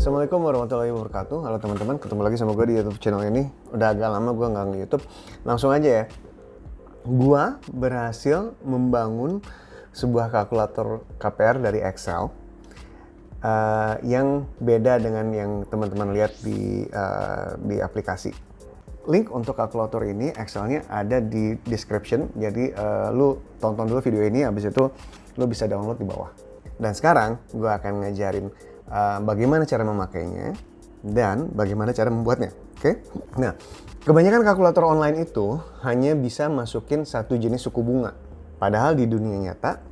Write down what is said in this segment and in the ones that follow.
Assalamualaikum warahmatullahi wabarakatuh. Halo teman-teman, ketemu lagi sama gue di YouTube channel ini. Udah agak lama gue nggak nge-YouTube. Langsung aja ya. Gue berhasil membangun sebuah kalkulator KPR dari Excel yang beda dengan yang teman-teman lihat di aplikasi. Link untuk kalkulator ini, Excelnya ada di description. Jadi lu tonton dulu video ini, habis itu lu bisa download di bawah. Dan sekarang gue akan ngajarin bagaimana cara memakainya dan bagaimana cara membuatnya. Oke? Nah, kebanyakan kalkulator online itu hanya bisa masukin satu jenis suku bunga. Padahal di dunia nyata,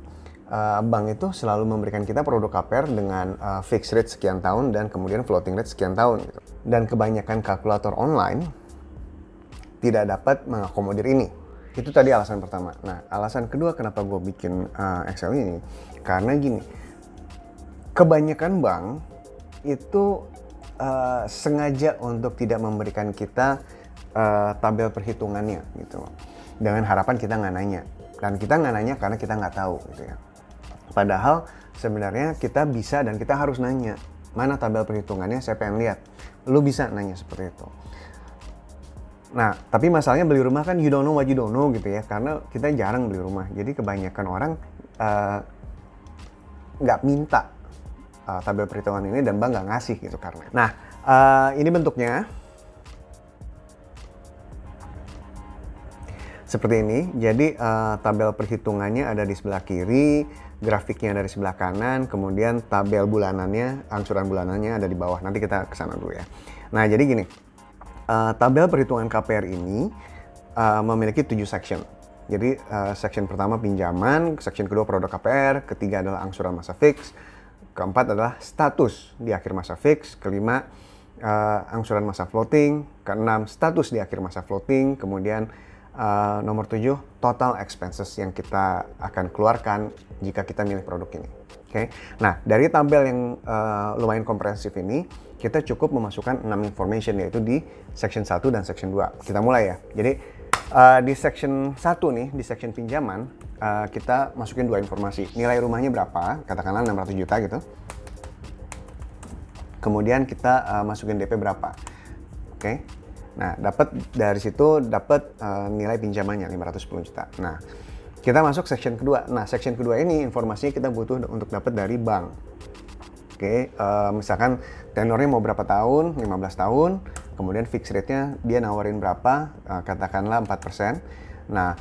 bank itu selalu memberikan kita produk KPR dengan fixed rate sekian tahun dan kemudian floating rate sekian tahun. Gitu. Dan kebanyakan kalkulator online tidak dapat mengakomodir ini. Itu tadi alasan pertama. Nah, alasan kedua kenapa gue bikin Excel ini, karena gini, kebanyakan bank itu sengaja untuk tidak memberikan kita tabel perhitungannya gitu, dengan harapan kita nggak nanya. Dan kita nggak nanya karena kita nggak tahu gitu ya. Padahal sebenarnya kita bisa dan kita harus nanya, mana tabel perhitungannya, saya pengen lihat. Lu bisa nanya seperti itu. Nah, tapi masalahnya beli rumah kan you don't know what you don't know gitu ya, karena kita jarang beli rumah. Jadi kebanyakan orang nggak minta tabel perhitungan ini dan bank nggak ngasih gitu karena. Nah, ini bentuknya seperti ini. Jadi tabel perhitungannya ada di sebelah kiri, grafiknya ada di sebelah kanan, kemudian tabel bulanannya, angsuran bulanannya ada di bawah. Nanti kita kesana dulu ya. Nah, jadi gini. Tabel perhitungan KPR ini memiliki 7 section. Jadi section pertama pinjaman, section kedua produk KPR, ketiga adalah angsuran masa fix, keempat adalah status di akhir masa fix, kelima angsuran masa floating, keenam status di akhir masa floating, kemudian nomor 7 total expenses yang kita akan keluarkan jika kita milih produk ini. Oke. Nah, dari tabel yang lumayan komprehensif ini, kita cukup memasukkan 6 information, yaitu di section 1 dan section 2. Kita mulai ya. Jadi di section 1 nih, di section pinjaman, kita masukin 2 informasi. Nilai rumahnya berapa, katakanlah 600 juta gitu. Kemudian kita masukin DP berapa. Oke. Nah, dari situ dapat nilai pinjamannya 510 juta. Nah, kita masuk section kedua. Nah, section kedua ini informasinya kita butuh untuk dapat dari bank. Oke, misalkan tenornya mau berapa tahun, 15 tahun, kemudian fixed rate-nya dia nawarin berapa, katakanlah 4%. Nah,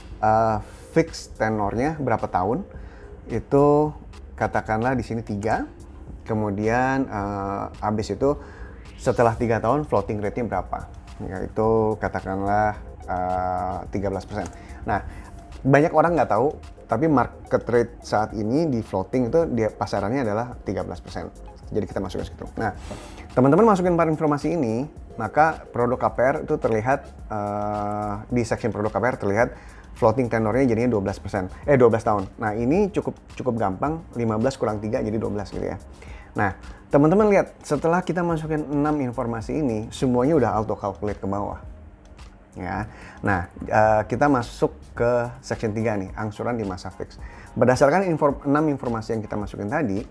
fixed tenornya berapa tahun, itu katakanlah di sini 3, kemudian habis itu setelah 3 tahun floating rate-nya berapa, yaitu katakanlah 13%. Nah, banyak orang nggak tahu, tapi market rate saat ini di floating itu dia pasarannya adalah 13%. Jadi kita masukin situ. Nah, teman-teman masukin 4 informasi ini, maka produk KPR itu terlihat di section produk KPR terlihat floating tenornya jadinya 12 tahun. Nah, ini cukup gampang, 15 kurang 3 jadi 12 gitu ya. Nah, teman-teman lihat, setelah kita masukin 6 informasi ini, semuanya udah auto calculate ke bawah. Ya. Nah, kita masuk ke section 3 nih, angsuran di masa fix. Berdasarkan 6 informasi yang kita masukin tadi,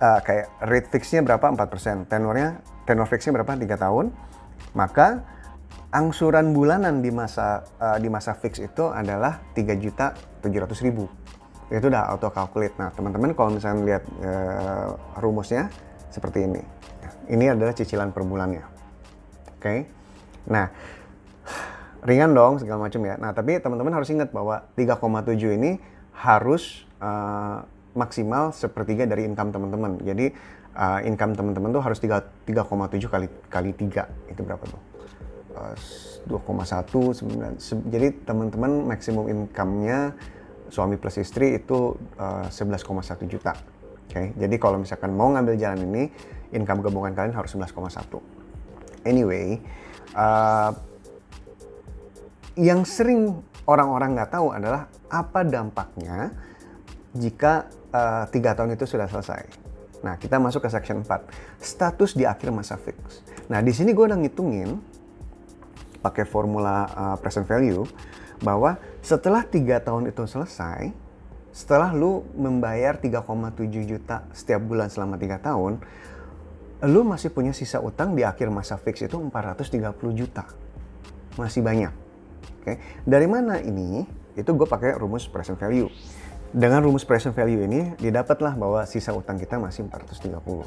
kayak rate fixnya berapa 4%, tenor fixnya berapa 3 tahun, maka angsuran bulanan di masa fix itu adalah 3.700.000. Itu udah auto calculate. Nah, teman-teman kalau misalnya lihat rumusnya seperti ini. Ini adalah cicilan per bulannya. Oke. Nah, ringan dong segala macam ya. Nah, tapi teman-teman harus ingat bahwa 3,7 ini harus maksimal sepertiga dari income teman-teman. Jadi income teman-teman tuh harus 3,7 kali 3. Itu berapa tuh? 2,19. Jadi teman-teman maksimum income-nya suami plus istri itu 11,1 juta. Oke. Jadi kalau misalkan mau ngambil jalan ini, income gabungan kalian harus 11,1. Anyway, yang sering orang-orang nggak tahu adalah apa dampaknya jika 3 tahun itu sudah selesai. Nah, kita masuk ke section 4, status di akhir masa fix. Nah, di sini gue udah ngitungin pakai formula present value bahwa setelah 3 tahun itu selesai, setelah lu membayar 3,7 juta setiap bulan selama 3 tahun, lu masih punya sisa utang di akhir masa fix itu 430 juta. Masih banyak. Oke. Dari mana ini? Itu gue pakai rumus present value. Dengan rumus present value ini, didapatlah bahwa sisa utang kita masih 430.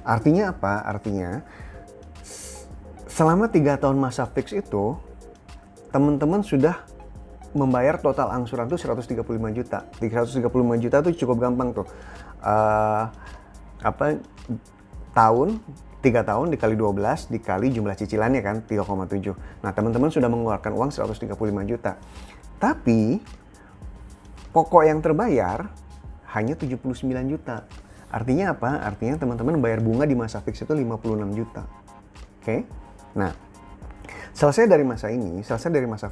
Artinya apa? Artinya, selama 3 tahun masa fix itu, teman-teman sudah membayar total angsuran tuh 135 juta. 135 juta tuh cukup gampang tuh. 3 tahun dikali 12 dikali jumlah cicilannya kan 3,7. Nah, teman-teman sudah mengeluarkan uang 135 juta. Tapi pokok yang terbayar hanya 79 juta. Artinya apa? Artinya teman-teman bayar bunga di masa fix itu 56 juta. Oke? Nah, selesai dari masa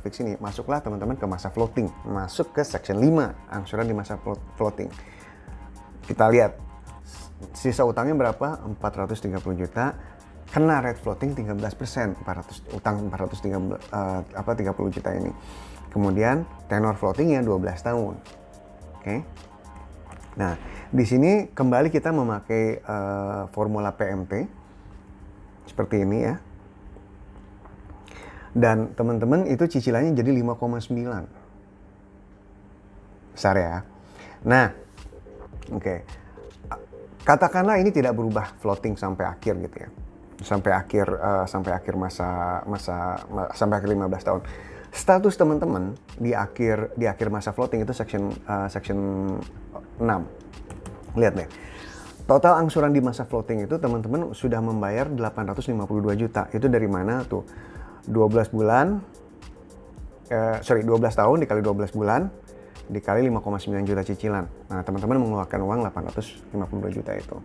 fix ini, masuklah teman-teman ke masa floating. Masuk ke section 5, angsuran di masa floating. Kita lihat sisa utangnya berapa? 430 juta. Kena rate floating 13%, 30 juta ini. Kemudian tenor floatingnya 12 tahun. Oke. Nah, di sini kembali kita memakai formula PMT seperti ini ya. Dan teman-teman itu cicilannya jadi 5,9. Besar ya. Nah, oke. Katakanlah ini tidak berubah floating sampai akhir gitu ya. Sampai akhir masa sampai akhir 15 tahun. Status teman-teman di akhir masa floating itu section 6. Lihat deh. Total angsuran di masa floating itu teman-teman sudah membayar 852 juta. Itu dari mana tuh? 12 tahun dikali 12 bulan dikali 5,9 juta cicilan. Nah, teman-teman mengeluarkan uang 852 juta itu.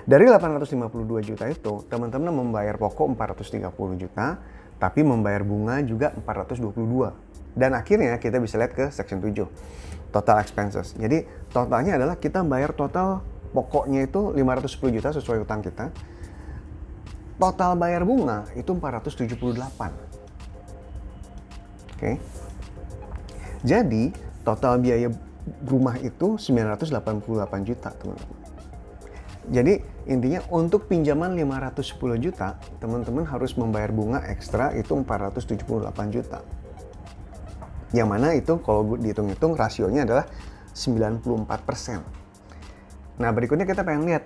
Dari 852 juta itu, teman-teman membayar pokok 430 juta, tapi membayar bunga juga 422. Dan akhirnya kita bisa lihat ke section 7, total expenses. Jadi, totalnya adalah kita bayar total pokoknya itu 510 juta sesuai utang kita. Total bayar bunga itu 478. Oke. Jadi, total biaya rumah itu 988 juta, teman-teman. Jadi, intinya untuk pinjaman 510 juta, teman-teman harus membayar bunga ekstra itu 478 juta. Yang mana itu kalau dihitung-hitung rasionya adalah 94%. Nah, berikutnya kita pengen lihat,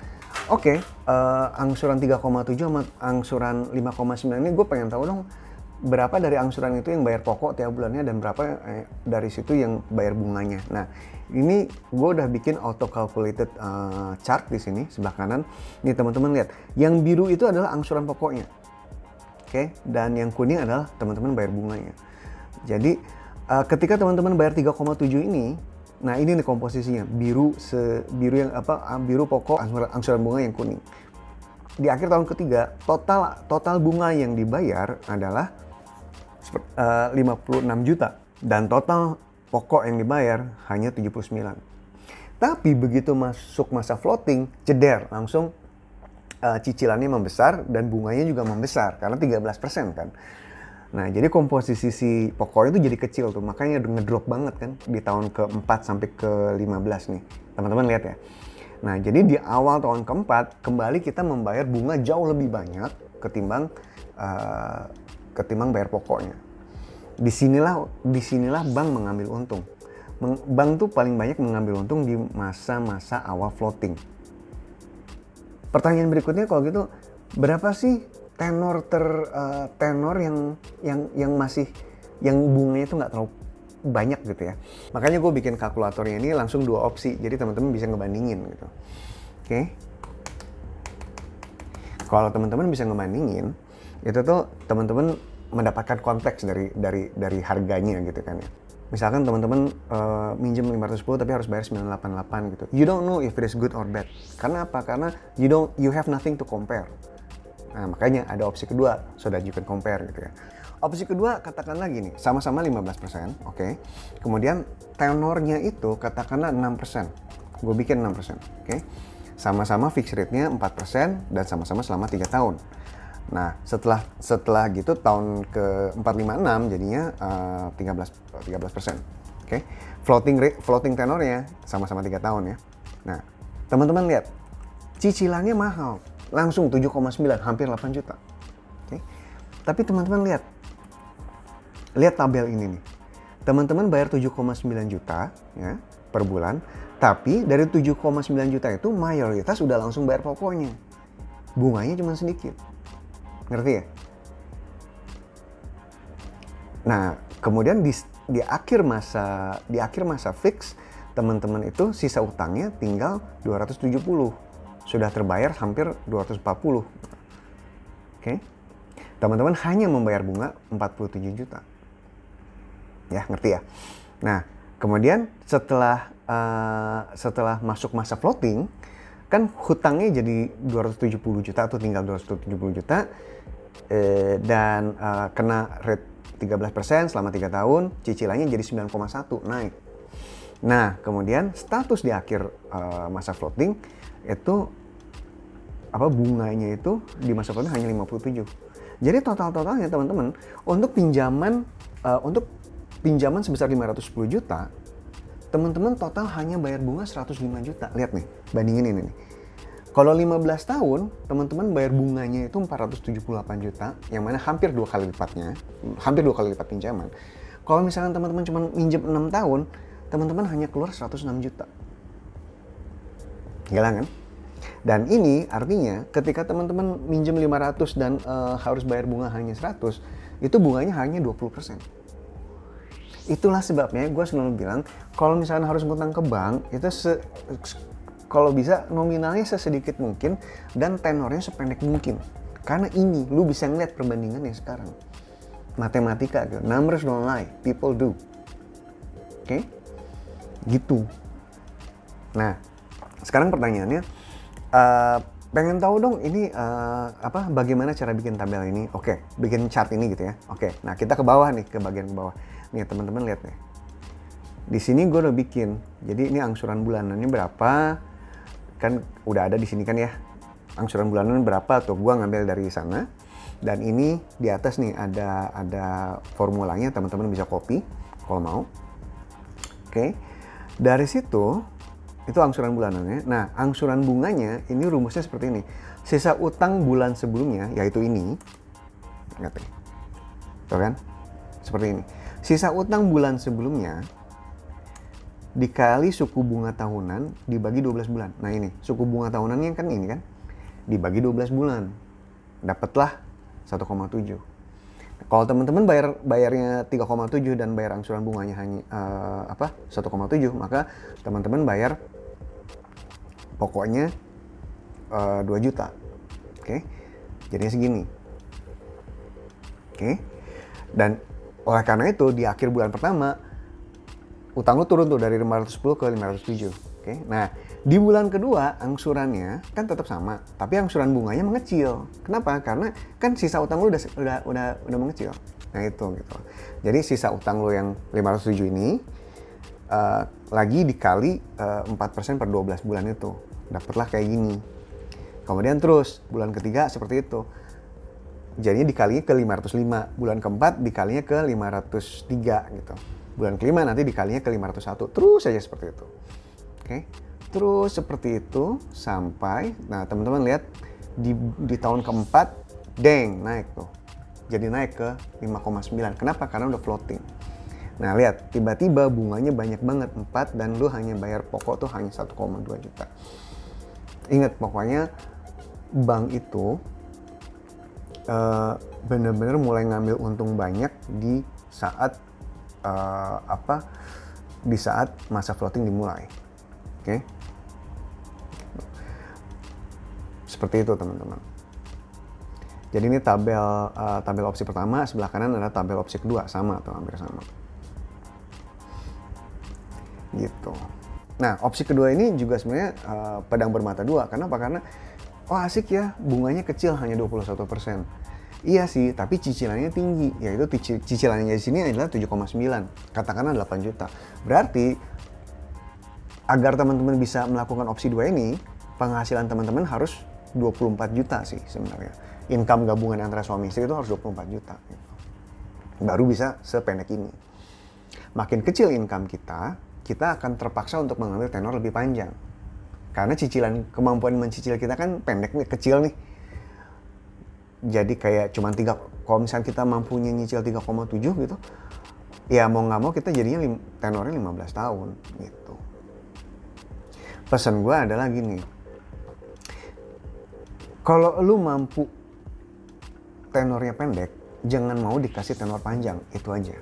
oke, angsuran 3,7 sama angsuran 5,9 ini gue pengen tahu dong, berapa dari angsuran itu yang bayar pokok tiap bulannya dan berapa dari situ yang bayar bunganya. Nah, ini gue udah bikin auto calculated chart di sini sebelah kanan. Ini teman-teman lihat, yang biru itu adalah angsuran pokoknya, oke, dan yang kuning adalah teman-teman bayar bunganya. Jadi ketika teman-teman bayar 3,7 ini, nah ini nih komposisinya, biru pokok, angsuran bunga yang kuning. Di akhir tahun ketiga, total bunga yang dibayar adalah 56 juta dan total pokok yang dibayar hanya 79. Tapi begitu masuk masa floating, jeder langsung cicilannya membesar dan bunganya juga membesar karena 13% kan. Nah, jadi komposisi si pokoknya itu jadi kecil tuh, makanya ngedrop banget kan di tahun ke-4 sampai ke-15 nih. Teman-teman lihat ya. Nah, jadi di awal tahun ke-4 kembali kita membayar bunga jauh lebih banyak ketimbang bayar pokoknya. Disinilah bank mengambil untung. Bank tuh paling banyak mengambil untung di masa-masa awal floating. Pertanyaan berikutnya kalau gitu, berapa sih tenor yang masih bunganya itu nggak terlalu banyak gitu ya. Makanya gue bikin kalkulatornya ini langsung 2 opsi, jadi teman-teman bisa ngebandingin gitu. Oke. Kalau teman-teman bisa ngebandingin, itu tuh teman-teman mendapatkan konteks dari harganya gitu kan ya. Misalkan teman-teman minjem 510 tapi harus bayar 988 gitu. You don't know if it is good or bad. Karena apa? Karena you have nothing to compare. Nah, makanya ada opsi kedua, so that you can compare gitu ya. Opsi kedua katakanlah gini, sama-sama 15%, oke. Kemudian tenornya itu katakanlah 6%. Gue bikin 6%, oke. Sama-sama fixed rate-nya 4% dan sama-sama selama 3 tahun. Nah, setelah gitu tahun ke-456 jadinya 13%. Oke. Floating tenornya sama-sama 3 tahun ya. Nah, teman-teman lihat cicilannya mahal. langsung 7,9, hampir 8 juta. Oke. Tapi teman-teman lihat tabel ini nih. Teman-teman bayar 7,9 juta ya per bulan, tapi dari 7,9 juta itu mayoritas udah langsung bayar pokoknya. Bunganya cuma sedikit. Ngerti ya? Nah, kemudian di akhir masa fix, teman-teman itu sisa utangnya tinggal 270. Sudah terbayar hampir 240. Oke. Teman-teman hanya membayar bunga 47 juta. Ya, ngerti ya? Nah, kemudian setelah masuk masa floating, kan hutangnya jadi 270 juta atau tinggal 270 juta dan kena rate 13% selama 3 tahun, cicilannya jadi 9,1 naik. Nah, kemudian status di akhir masa floating itu bunganya itu di masa floating hanya 57. Jadi totalnya teman-teman untuk pinjaman sebesar 510 juta, teman-teman total hanya bayar bunga 105 juta. Lihat nih, bandingin ini nih. Kalau 15 tahun, teman-teman bayar bunganya itu 478 juta, yang mana hampir 2 kali lipatnya, hampir 2 kali lipat pinjaman. Kalau misalnya teman-teman cuma minjem 6 tahun, teman-teman hanya keluar 106 juta. Gila kan? Dan ini artinya ketika teman-teman minjem 500 dan harus bayar bunga hanya 100, itu bunganya hanya 20%. Itulah sebabnya gue selalu bilang, kalau misalnya harus ngutang ke bank, itu kalau bisa nominalnya sesedikit mungkin dan tenornya sependek mungkin. Karena ini, lu bisa ngeliat perbandingannya sekarang. Matematika gitu, numbers don't lie, people do. Oke? Gitu. Nah, sekarang pertanyaannya, pengen tahu dong ini bagaimana cara bikin tabel ini? Oke, bikin chart ini gitu ya. Oke, nah kita ke bawah nih, ke bagian ke bawah. Nih teman-teman lihat nih. Di sini gue udah bikin. Jadi ini angsuran bulanannya berapa? Kan udah ada di sini kan ya. Angsuran bulanan berapa tuh? Gue ngambil dari sana. Dan ini di atas nih ada formulanya, teman-teman bisa copy kalau mau. Oke. Dari situ itu angsuran bulanannya. Nah, angsuran bunganya ini rumusnya seperti ini. Sisa utang bulan sebelumnya, yaitu ini. Lihat nih. Tuh kan? Seperti ini. Sisa utang bulan sebelumnya dikali suku bunga tahunan dibagi 12 bulan. Nah ini, suku bunga tahunannya kan ini kan. Dibagi 12 bulan. Dapatlah 1,7. Kalau teman-teman bayarnya 3,7 dan bayar angsuran bunganya hanya 1,7, maka teman-teman bayar pokoknya 2 juta. Oke. Jadinya segini. Oke. Dan oleh karena itu di akhir bulan pertama utang lu turun tuh dari 510 ke 507. Oke. Nah, di bulan kedua angsurannya kan tetap sama, tapi angsuran bunganya mengecil. Kenapa? Karena kan sisa utang lu udah mengecil. Nah, itu gitu. Jadi sisa utang lu yang 507 ini lagi dikali 4% per 12 bulan itu. Dapatlah kayak gini. Kemudian terus bulan ketiga seperti itu. Jadinya dikalinya ke 505, bulan keempat dikalinya ke 503 gitu. Bulan kelima nanti dikalinya ke 501, terus saja seperti itu. Oke. Terus seperti itu sampai, nah teman-teman lihat di tahun keempat, deng, naik tuh. Jadi naik ke 5,9. Kenapa? Karena udah floating. Nah lihat, tiba-tiba bunganya banyak banget, 4, dan lu hanya bayar pokok tuh hanya 1,2 juta. Ingat, pokoknya bank itu bener-bener mulai ngambil untung banyak di saat di saat masa floating dimulai. Oke. Seperti itu teman-teman. Jadi ini tabel opsi pertama, sebelah kanan adalah tabel opsi kedua, sama atau hampir sama. Gitu. Nah, opsi kedua ini juga sebenarnya pedang bermata dua. Kenapa? Karena asik ya, bunganya kecil hanya 21%. Iya sih, tapi cicilannya tinggi, yaitu cicilannya di sini adalah 7,9, katakanlah 8 juta. Berarti agar teman-teman bisa melakukan opsi 2 ini, penghasilan teman-teman harus 24 juta sih sebenarnya. Income gabungan antara suami istri itu harus 24 juta. Gitu. Baru bisa sependek ini. Makin kecil income kita akan terpaksa untuk mengambil tenor lebih panjang. Karena kemampuan mencicil kita kan pendek nih, kecil nih. Jadi kayak cuman kalau misalnya kita mampunya nyicil 3,7 gitu, ya mau nggak mau kita jadinya tenornya 15 tahun gitu. Pesan gue adalah gini, kalau lu mampu tenornya pendek, jangan mau dikasih tenor panjang, itu aja.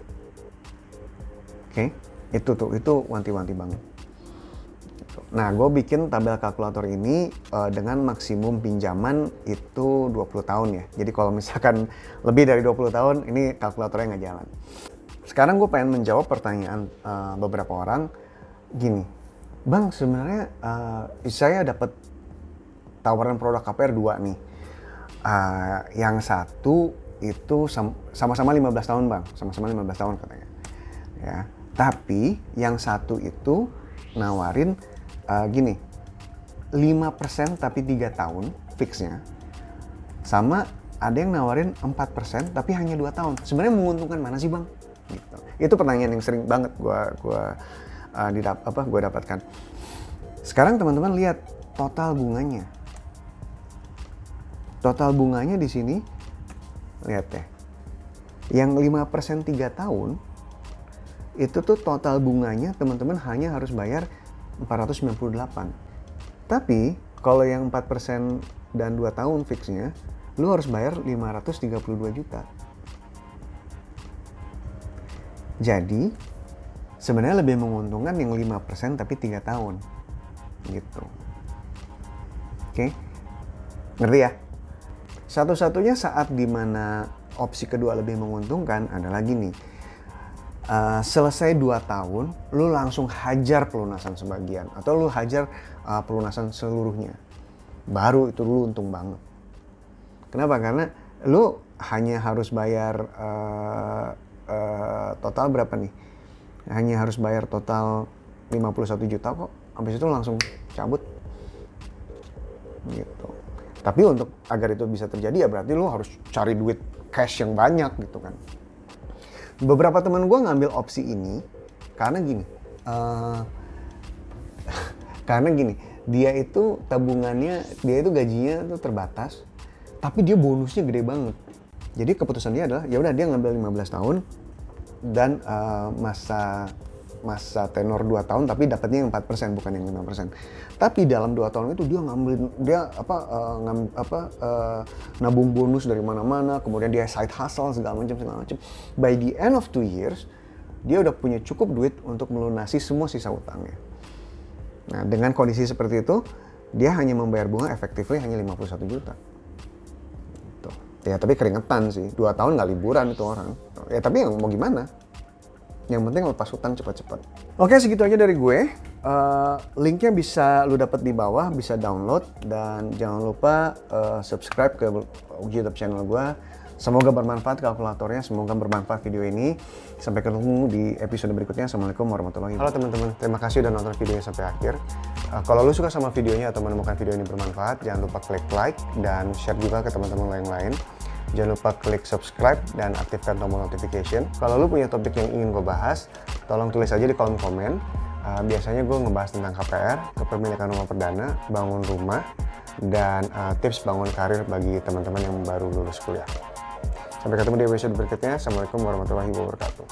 Oke? Itu wanti-wanti banget. Nah, gue bikin tabel kalkulator ini dengan maksimum pinjaman itu 20 tahun ya. Jadi kalau misalkan lebih dari 20 tahun, ini kalkulatornya nggak jalan. Sekarang gue pengen menjawab pertanyaan beberapa orang. Gini, Bang, sebenarnya saya dapat tawaran produk KPR 2 nih. Yang satu itu sama-sama 15 tahun Bang, sama-sama 15 tahun katanya. Ya, tapi yang satu itu nawarin gini, 5% tapi 3 tahun fixnya, sama ada yang nawarin 4% tapi hanya 2 tahun. Sebenarnya menguntungkan mana sih Bang? Gitu. Itu pertanyaan yang sering banget gue dapatkan. Sekarang teman-teman lihat total bunganya. Total bunganya di sini, lihat deh. Yang 5% 3 tahun, itu tuh total bunganya teman-teman hanya harus bayar 498. Tapi kalau yang 4% dan 2 tahun fixnya, lu harus bayar 532 juta. Jadi sebenarnya lebih menguntungkan yang 5% tapi 3 tahun. Gitu. Oke? Ngerti ya? Satu-satunya saat dimana opsi kedua lebih menguntungkan adalah gini. Selesai 2 tahun, lu langsung hajar pelunasan sebagian atau lu hajar pelunasan seluruhnya. Baru itu lu untung banget. Kenapa? Karena lu hanya harus bayar total berapa nih? Hanya harus bayar total 51 juta kok. Habis itu langsung cabut. Gitu. Tapi untuk agar itu bisa terjadi ya berarti lu harus cari duit cash yang banyak gitu kan. Beberapa teman gue ngambil opsi ini karena gini, dia itu tabungannya, dia itu gajinya tuh terbatas, tapi dia bonusnya gede banget. Jadi keputusan dia adalah ya udah dia ngambil 15 tahun dan masa tenor 2 tahun tapi dapatnya yang 4% bukan yang 5%. Tapi dalam 2 tahun itu dia nabung bonus dari mana-mana, kemudian dia side hustle segala macam. By the end of 2 years, dia udah punya cukup duit untuk melunasi semua sisa utangnya. Nah, dengan kondisi seperti itu, dia hanya membayar bunga efektifnya hanya 51 juta. Tuh. Ya, tapi keringetan sih. 2 tahun nggak liburan itu orang. Ya, tapi yang mau gimana? Yang penting lepas hutang cepat-cepat. Oke, segitu aja dari gue. Linknya bisa lu dapat di bawah, bisa download. Dan jangan lupa subscribe ke YouTube channel gue. Semoga bermanfaat kalkulatornya, semoga bermanfaat video ini. Sampai ketemu di episode berikutnya. Assalamualaikum warahmatullahi wabarakatuh. Halo teman-teman, terima kasih udah nonton videonya sampai akhir. Kalau lu suka sama videonya atau menemukan video ini bermanfaat, jangan lupa klik like dan share juga ke teman-teman yang lain. Jangan lupa klik subscribe dan aktifkan tombol notification. Kalau lu punya topik yang ingin gue bahas, tolong tulis aja di kolom komen. Biasanya gue ngebahas tentang KPR, kepemilikan rumah perdana, bangun rumah, dan tips bangun karir bagi teman-teman yang baru lulus kuliah. Sampai ketemu di episode berikutnya. Assalamualaikum warahmatullahi wabarakatuh.